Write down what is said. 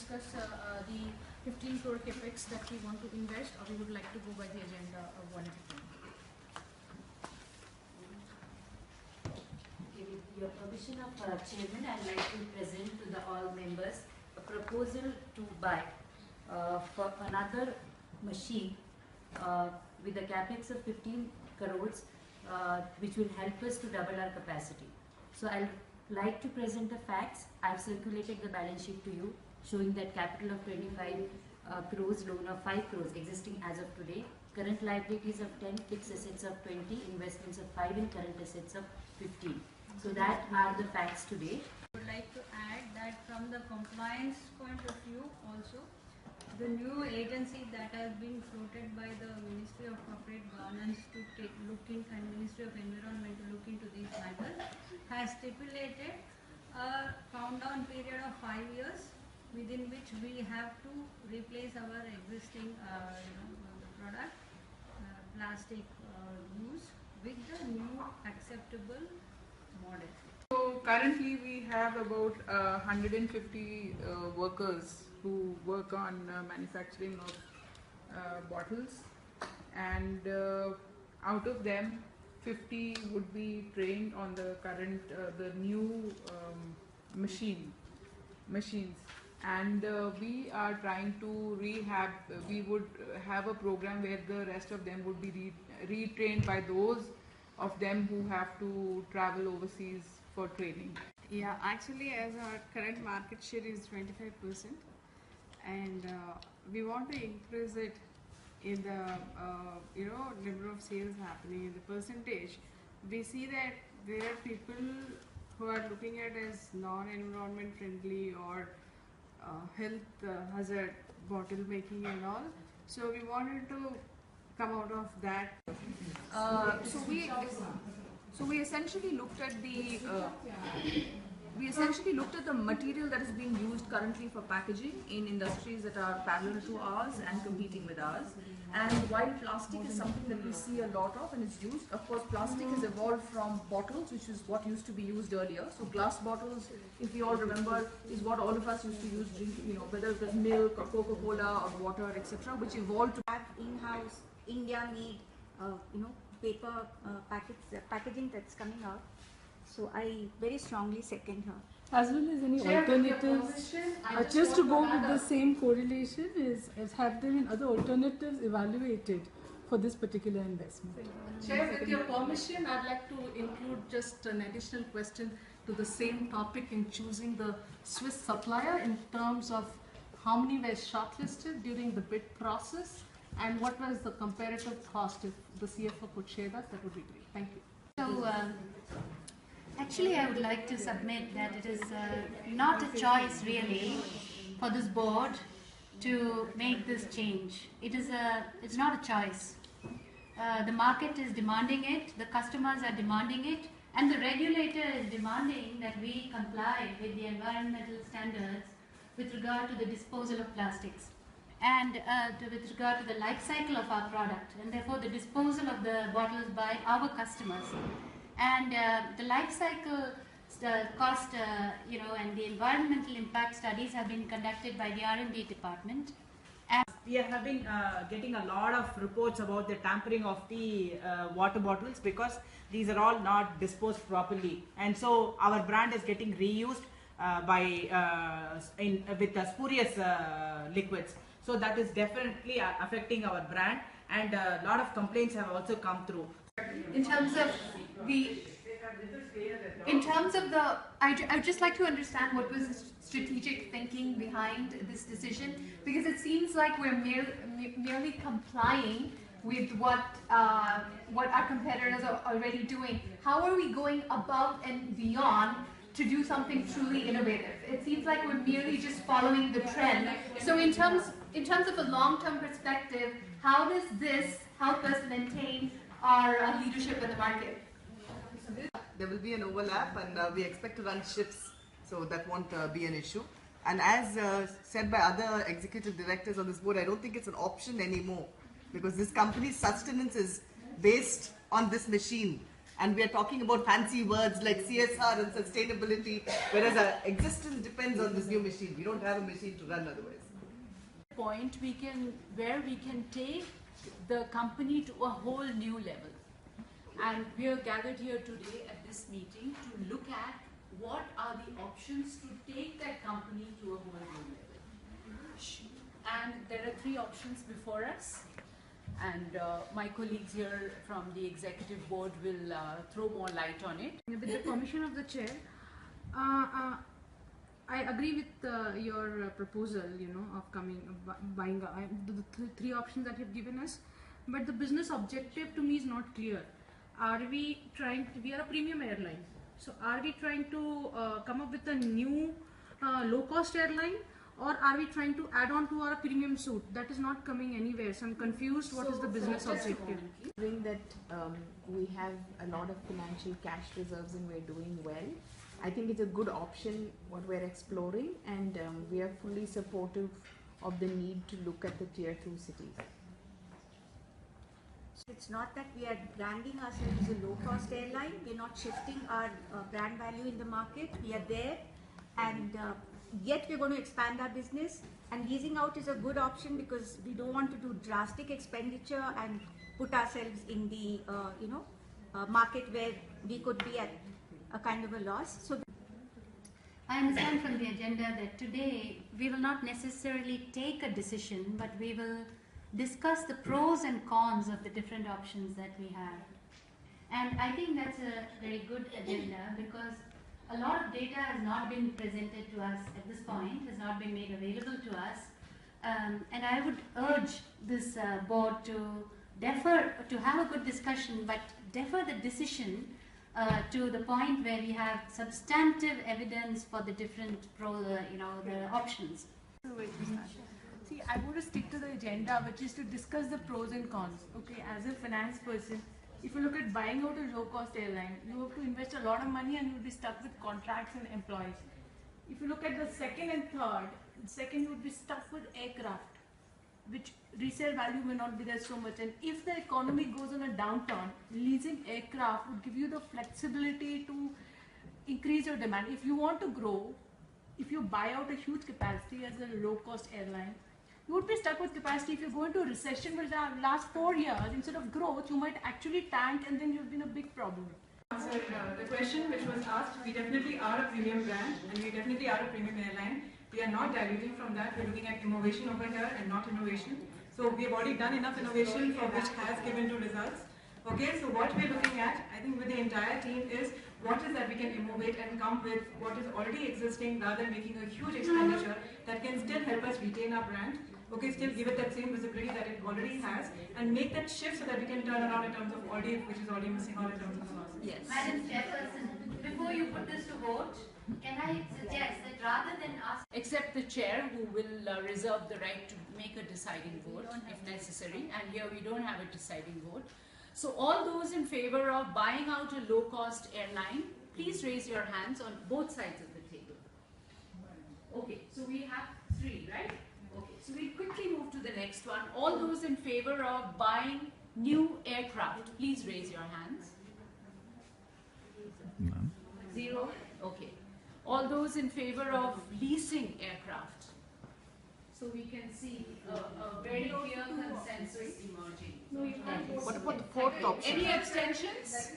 discuss the 15 crore capex that we want to invest, or we would like to go by the agenda of one at a time? With your permission of Chairman, I would like to present to the all members a proposal to buy for another machine with a capex of 15 crores, which will help us to double our capacity. So I'll like to present the facts. I've circulated the balance sheet to you, showing that capital of 25 crores, loan of 5 crores existing as of today, current liabilities of 10, fixed assets of 20, investments of 5, and current assets of 15. So that are the facts today. I would like to add that from the compliance point of view also, the new agency that has been floated by the Ministry of Corporate Governance to look in, and Ministry of Environment to look into these matters, has stipulated a countdown period of 5 years within which we have to replace our existing product, plastic use, with the new acceptable model. So currently we have about 150 workers who work on manufacturing of bottles, and out of them 50 would be trained on the current the new machines, and we are trying to rehab. We would have a program where the rest of them would be retrained by those of them who have to travel overseas for training. Yeah, actually, as our current market share is 25%, and we want to increase it in the number of sales happening in the percentage. We see that there are people who are looking at as non-environment friendly or health hazard bottle making and all. So we wanted to come out of that. So we essentially looked at the material that is being used currently for packaging in industries that are parallel to ours and competing with ours. And while plastic is something that we see a lot of and is used, of course plastic has evolved from bottles, which is what used to be used earlier. So glass bottles, if you all remember, is what all of us used to use, whether it was milk or Coca-Cola or water, etc., which evolved to have in-house India-made, paper packaging that's coming out. So I very strongly second her. As well as any alternatives, just to go with the same correlation, is have there been other alternatives evaluated for this particular investment? Chair, with your permission, I'd like to include just an additional question to the same topic in choosing the Swiss supplier in terms of how many were shortlisted during the bid process and what was the comparative cost. If the CFO could share that, that would be great. Thank you. So, actually, I would like to submit that it is not a choice really for this board to make this change. It's not a choice. The market is demanding it, the customers are demanding it, and the regulator is demanding that we comply with the environmental standards with regard to the disposal of plastics and with regard to the life cycle of our product, and therefore the disposal of the bottles by our customers. And the life cycle cost, and the environmental impact studies have been conducted by the R&D department. And we have been getting a lot of reports about the tampering of the water bottles, because these are all not disposed properly, and so our brand is getting reused with spurious liquids. So that is definitely affecting our brand, and a lot of complaints have also come through. In terms of I'd just like to understand what was the strategic thinking behind this decision, because it seems like we're merely complying with what our competitors are already doing. How are we going above and beyond to do something truly innovative? It seems like we're merely just following the trend. So in terms of a long-term perspective, how does this help us maintain our leadership in the market? There will be an overlap, and we expect to run shifts, so that won't be an issue. And as said by other executive directors on this board, I don't think it's an option anymore, because this company's sustenance is based on this machine, and we are talking about fancy words like CSR and sustainability, whereas our existence depends on this new machine. We don't have a machine to run otherwise. Point where we can take the company to a whole new level. And we are gathered here today at this meeting to look at what are the options to take that company to a whole new level. And there are 3 options before us. And my colleagues here from the executive board will throw more light on it. With the permission of the chair, I agree with your proposal, of buying the 3 options that you've given us. But the business objective to me is not clear. We are a premium airline. So are we trying to come up with a new low-cost airline, or are we trying to add on to our premium suite? That is not coming anywhere. So I'm confused. What is the business objective? Considering that we have a lot of financial cash reserves and we're doing well, I think it's a good option what we're exploring, and we are fully supportive of the need to look at the tier 2 cities. It's not that we are branding ourselves as a low-cost airline. We're not shifting our brand value in the market. We are there, and yet we're going to expand our business. And leasing out is a good option because we don't want to do drastic expenditure and put ourselves in the market where we could be at a kind of a loss. So I understand from the agenda that today we will not necessarily take a decision, but we will discuss the pros and cons of the different options that we have. And I think that's a very good agenda because a lot of data has not been presented to us at this point, has not been made available to us. And I would urge this board to have a good discussion, but defer the decision to the point where we have substantive evidence for the different the options. See, I want to stick to the agenda, which is to discuss the pros and cons. Okay, as a finance person, if you look at buying out a low-cost airline, you have to invest a lot of money and you'll be stuck with contracts and employees. If you look at the second and third, you would be stuck with aircraft, which resale value may not be there so much. And if the economy goes on a downturn, leasing aircraft would give you the flexibility to increase your demand. If you want to grow, if you buy out a huge capacity as a low-cost airline, you would be stuck with capacity. If you go into a recession which last 4 years, instead of growth, you might actually tank, and then you've been a big problem. Answer the question which was asked. We definitely are a premium brand, and we definitely are a premium airline. We are not diluting from that. We're looking at innovation over here and not innovation. So we've already done enough innovation for which has given to results. Okay, so what we're looking at, I think with the entire team, is what is that we can innovate and come with what is already existing rather than making a huge expenditure that can still help us retain our brand. Okay, still give it that same visibility that it already has and make that shift so that we can turn around in terms of Audi, which is already missing out in terms of sauce. Yes. Madam Chairperson, before you put this to vote, can I suggest that rather than ask... Except the chair, who will reserve the right to make a deciding vote if necessary, and here we don't have a deciding vote. So all those in favor of buying out a low-cost airline, please raise your hands on both sides of the table. Okay, so we have 3, right? Okay, so we'll quickly move to the next one. All those in favor of buying new aircraft, please raise your hands. None. 0? Okay. All those in favor of leasing aircraft? So we can see a very clear consensus emerging. What about the 4th option? Any abstentions?